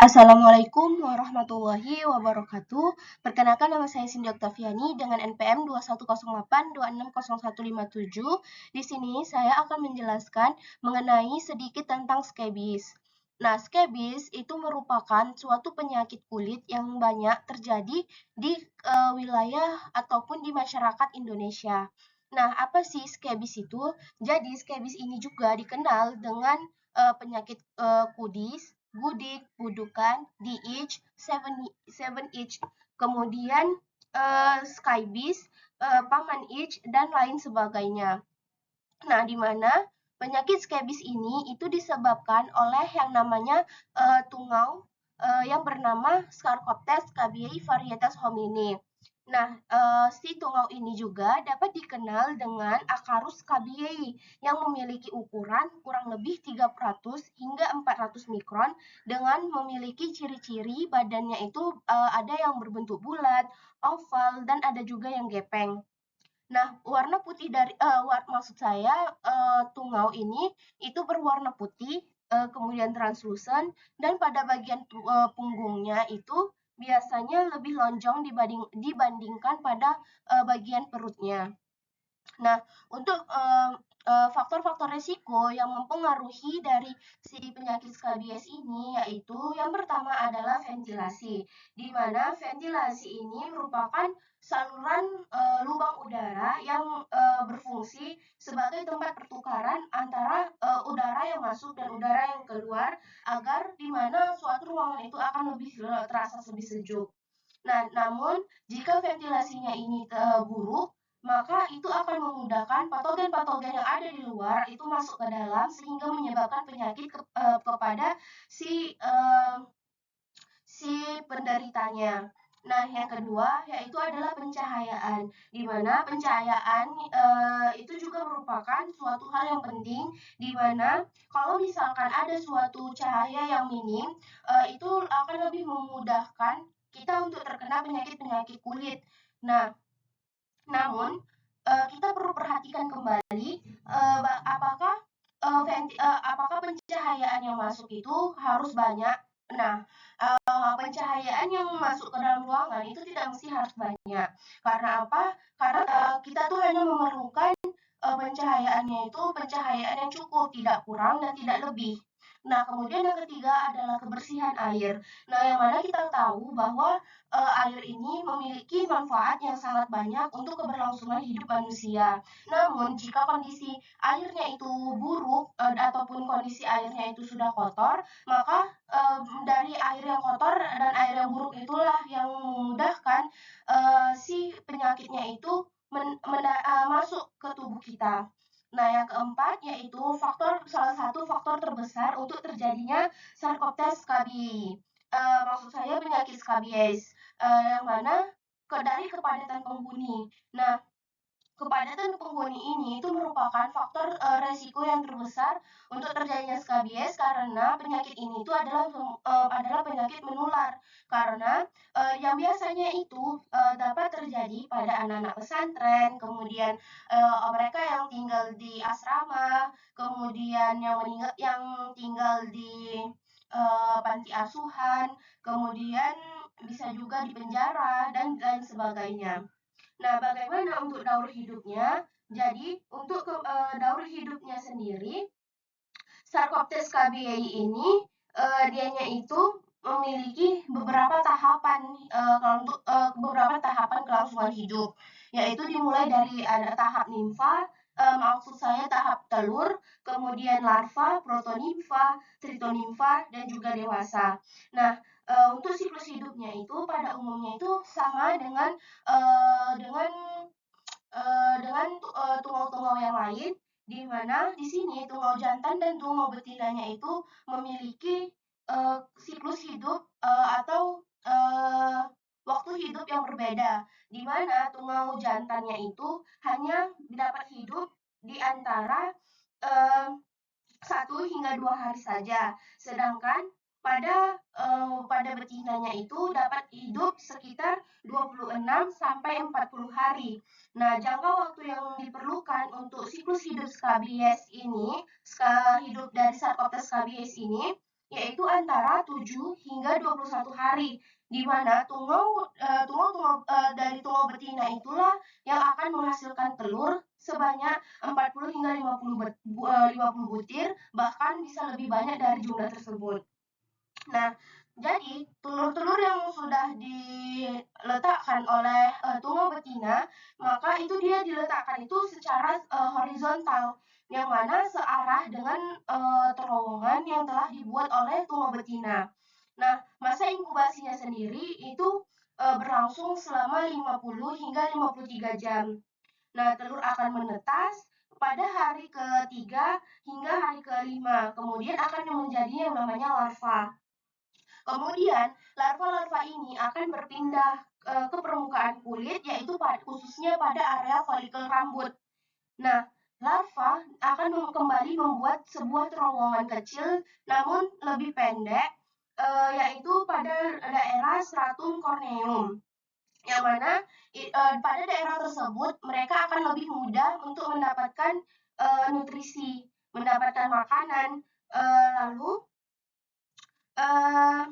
Assalamualaikum warahmatullahi wabarakatuh. Perkenalkan nama saya Cindy Oktaviani dengan NPM 2108260157. Di sini saya akan menjelaskan mengenai sedikit tentang skebis. Nah, skebis itu merupakan suatu penyakit kulit yang banyak terjadi di wilayah ataupun di masyarakat Indonesia. Nah, apa sih skebis itu? Jadi, skebis ini juga dikenal dengan penyakit kudis, gudik, budukan, DH, seven itch, kemudian scabies, paman itch, dan lain sebagainya. Nah, di mana penyakit scabies ini itu disebabkan oleh yang namanya tungau yang bernama Sarcoptes scabiei varietas homini. Nah, si tungau ini juga dapat dikenal dengan Acarus scabiei yang memiliki ukuran kurang lebih 300 hingga 400 mikron dengan memiliki ciri-ciri badannya itu ada yang berbentuk bulat, oval, dan ada juga yang gepeng. Nah, warna putih dari maksud saya tungau ini itu berwarna putih, kemudian translucent dan pada bagian punggungnya itu biasanya lebih lonjong dibandingkan pada bagian perutnya. Nah, untuk faktor-faktor risiko yang mempengaruhi dari si penyakit skabies ini yaitu yang pertama adalah ventilasi, di mana ventilasi ini merupakan saluran lubang udara yang berfungsi sebagai tempat pertukaran antara udara yang masuk dan udara yang keluar agar di mana suatu ruangan itu akan lebih terasa lebih sejuk. Nah, namun jika ventilasinya ini buruk, maka itu akan memudahkan patogen-patogen yang ada di luar itu masuk ke dalam sehingga menyebabkan penyakit kepada si si penderitanya. Nah, yang kedua yaitu adalah pencahayaan, di mana pencahayaan itu juga merupakan suatu hal yang penting, di mana kalau misalkan ada suatu cahaya yang minim, itu akan lebih memudahkan kita untuk terkena penyakit-penyakit kulit. Nah, namun kita perlu perhatikan kembali apakah apakah pencahayaan yang masuk itu harus banyak. Nah, pencahayaan yang masuk ke dalam ruangan itu tidak mesti harus banyak. Karena apa? Karena kita tuh hanya memerlukan pencahayaannya itu pencahayaan yang cukup, tidak kurang dan tidak lebih. Nah, kemudian yang ketiga adalah kebersihan air. Nah, yang mana kita tahu bahwa air ini memiliki manfaat yang sangat banyak untuk keberlangsungan hidup manusia. Namun, jika kondisi airnya itu buruk ataupun kondisi airnya itu sudah kotor, maka dari air yang kotor dan air yang buruk itulah yang memudahkan si penyakitnya itu masuk ke tubuh kita. Nah, yang keempat yaitu salah satu faktor terbesar untuk terjadinya Sarcoptes scabiei. Maksud saya penyakit skabies, yang mana dari kepadatan penghuni. Nah, kepadatan penghuni ini itu merupakan faktor resiko yang terbesar untuk terjadinya skabies karena penyakit ini itu adalah penyakit menular karena yang biasanya itu dapat terjadi pada anak-anak pesantren, kemudian mereka yang tinggal di asrama, kemudian yang tinggal di panti asuhan, kemudian bisa juga di penjara dan lain sebagainya. Nah, bagaimana untuk daur hidupnya? Jadi, untuk daur hidupnya sendiri, Sarcoptes scabiei ini dianya itu memiliki beberapa tahapan kalau untuk beberapa tahapan kelangsungan hidup, yaitu dimulai dari ada tahap nimfa, maksud saya tahap telur, kemudian larva, protonimfa, tritonimfa, dan juga dewasa. Nah, untuk siklus hidupnya itu pada umumnya itu sama dengan tungau-tungau yang lain, di mana di sini tungau jantan dan tungau betinanya itu memiliki siklus hidup atau waktu hidup yang berbeda, di mana tungau jantannya itu hanya dapat hidup di antara uh, 1 hingga 2 hari saja, sedangkan pada betinanya itu dapat hidup sekitar 26 sampai 40 hari. Nah, jangka waktu yang diperlukan untuk siklus hidup skabies ini, hidup dari Sarcoptes skabies ini yaitu antara 7 hingga 21 hari, di mana dari tungau betina itulah yang akan menghasilkan telur sebanyak 40 hingga 50 butir, bahkan bisa lebih banyak dari jumlah tersebut. Nah, jadi telur-telur yang sudah diletakkan oleh tungau betina, maka itu dia diletakkan itu secara horizontal, yang mana searah dengan terowongan yang telah dibuat oleh tungau betina. Nah, masa inkubasinya sendiri itu berlangsung selama 50 hingga 53 jam. Nah, telur akan menetas pada hari ketiga hingga hari kelima, kemudian akan menjadi yang namanya larva. Kemudian, larva-larva ini akan berpindah ke permukaan kulit, yaitu khususnya pada area folikel rambut. Nah, larva akan kembali membuat sebuah terowongan kecil, namun lebih pendek, yaitu pada daerah stratum corneum, yang mana pada daerah tersebut mereka akan lebih mudah untuk mendapatkan nutrisi, mendapatkan makanan, lalu uh,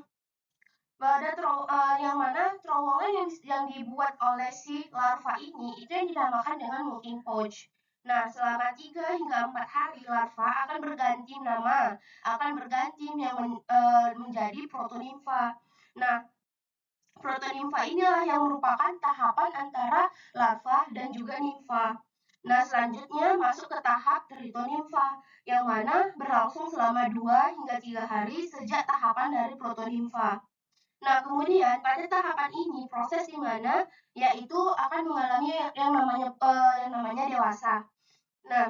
yang mana terowongan yang dibuat oleh si larva ini itu yang dinamakan dengan molting pouch. Nah, selama 3 hingga 4 hari larva akan berganti nama, akan berganti menjadi protonimfa. Nah, protonimfa inilah yang merupakan tahapan antara larva dan juga nimfa. Nah, selanjutnya masuk ke tahap tritonimfa, yang mana berlangsung selama 2 hingga 3 hari sejak tahapan dari protonimfa. Nah, kemudian pada tahapan ini proses di mana yaitu akan mengalami yang namanya dewasa. Nah,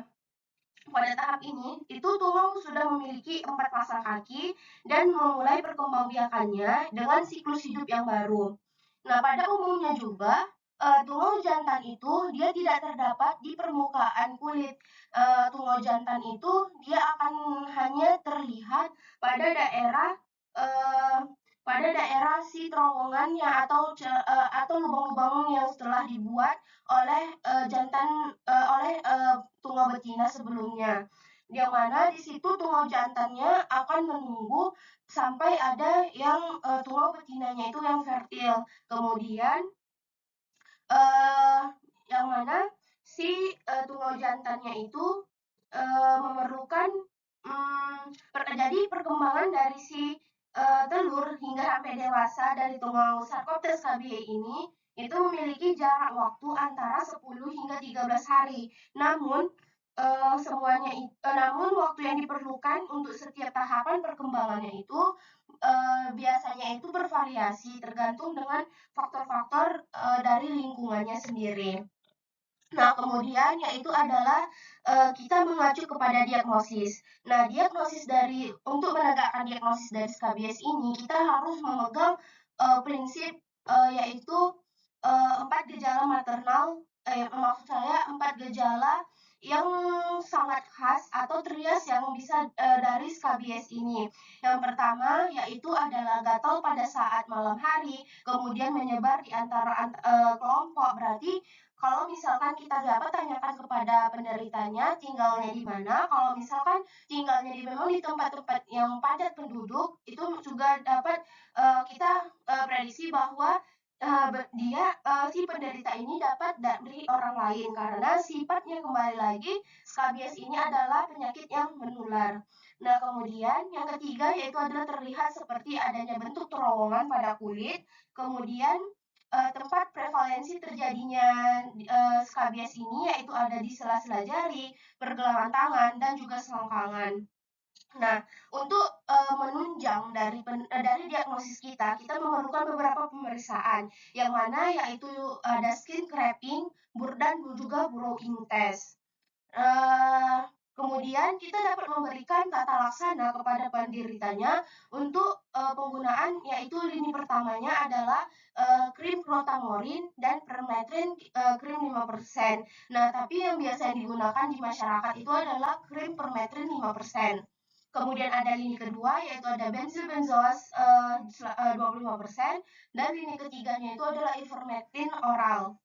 pada tahap ini itu tungau sudah memiliki 4 pasang kaki dan memulai perkembangbiakannya dengan siklus hidup yang baru. Nah, pada umumnya juga tungau jantan itu dia tidak terdapat di permukaan kulit. Tungau jantan itu dia akan hanya terlihat pada daerah uh, si terowongannya atau lubang-lubang yang setelah dibuat oleh tungau betina sebelumnya. Yang mana di situ tungau jantannya akan menunggu sampai ada yang tungau betinanya itu yang fertil. Kemudian yang mana si tungau jantannya itu memerlukan terjadi perkembangan dari si telur hingga sampai dewasa dari tungau Sarcoptes cabiai ini itu memiliki jarak waktu antara 10 hingga 13 hari. Namun namun waktu yang diperlukan untuk setiap tahapan perkembangannya itu biasanya itu bervariasi tergantung dengan faktor-faktor dari lingkungannya sendiri. Nah, kemudian yaitu adalah kita mengacu kepada diagnosis. Nah, untuk menegakkan diagnosis dari skabies ini, kita harus memegang prinsip yaitu 4 gejala maternal, maksud saya 4 gejala yang sangat khas atau trias yang bisa dari skabies ini. Yang pertama yaitu adalah gatal pada saat malam hari, kemudian menyebar di antara kelompok. Berarti kalau misalkan kita dapat tanyakan kepada penderitanya tinggalnya di mana, kalau misalkan tinggalnya memang di tempat-tempat yang padat penduduk, itu juga dapat kita prediksi bahwa si penderita ini dapat dari orang lain karena sifatnya kembali lagi skabies ini adalah penyakit yang menular. Nah, kemudian yang ketiga yaitu adalah terlihat seperti adanya bentuk terowongan pada kulit, kemudian tempat prevalensi terjadinya skabies ini yaitu ada di sela-sela jari, pergelangan tangan, dan juga selangkangan. Nah, untuk menunjang dari diagnosis kita memerlukan beberapa pemeriksaan, yang mana yaitu ada skin scraping, dan juga burrowing test. Kemudian kita dapat memberikan tata laksana kepada penderitanya untuk penggunaan yaitu lini pertamanya adalah krim Clotamorin dan permethrin krim 5%. Nah, tapi yang biasa digunakan di masyarakat itu adalah krim permethrin 5%. Kemudian ada lini kedua yaitu ada benzilbenzoas 25% dan lini ketiganya itu adalah ivermectin oral.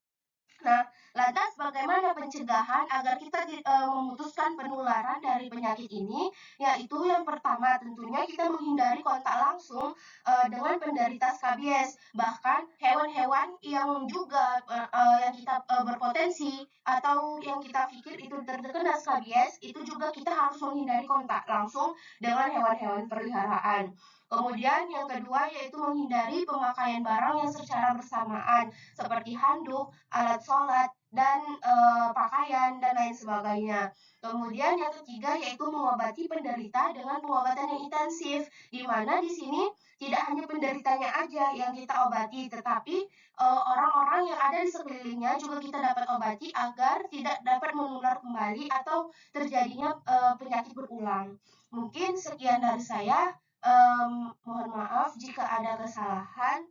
Nah, lantas bagaimana pencegahan agar kita memutuskan penularan dari penyakit ini? Yaitu yang pertama tentunya kita menghindari kontak langsung dengan penderita skabies. Bahkan hewan-hewan yang juga yang kita berpotensi atau yang kita pikir itu terkena skabies, itu juga kita harus menghindari kontak langsung dengan hewan-hewan peliharaan. Kemudian yang kedua yaitu menghindari pemakaian barang yang secara bersamaan seperti handuk, alat sholat, dan pakaian, dan lain sebagainya. Kemudian yang ketiga yaitu mengobati penderita dengan pengobatan yang intensif, di mana di sini tidak hanya penderitanya aja yang kita obati, tetapi orang-orang yang ada di sekelilingnya juga kita dapat obati agar tidak dapat menular kembali atau terjadinya penyakit berulang. Mungkin sekian dari saya. Mohon maaf jika ada kesalahan.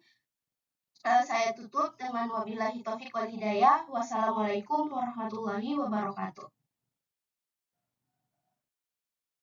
Saya tutup dengan wabillahi taufik wal hidayah. Wassalamualaikum warahmatullahi wabarakatuh.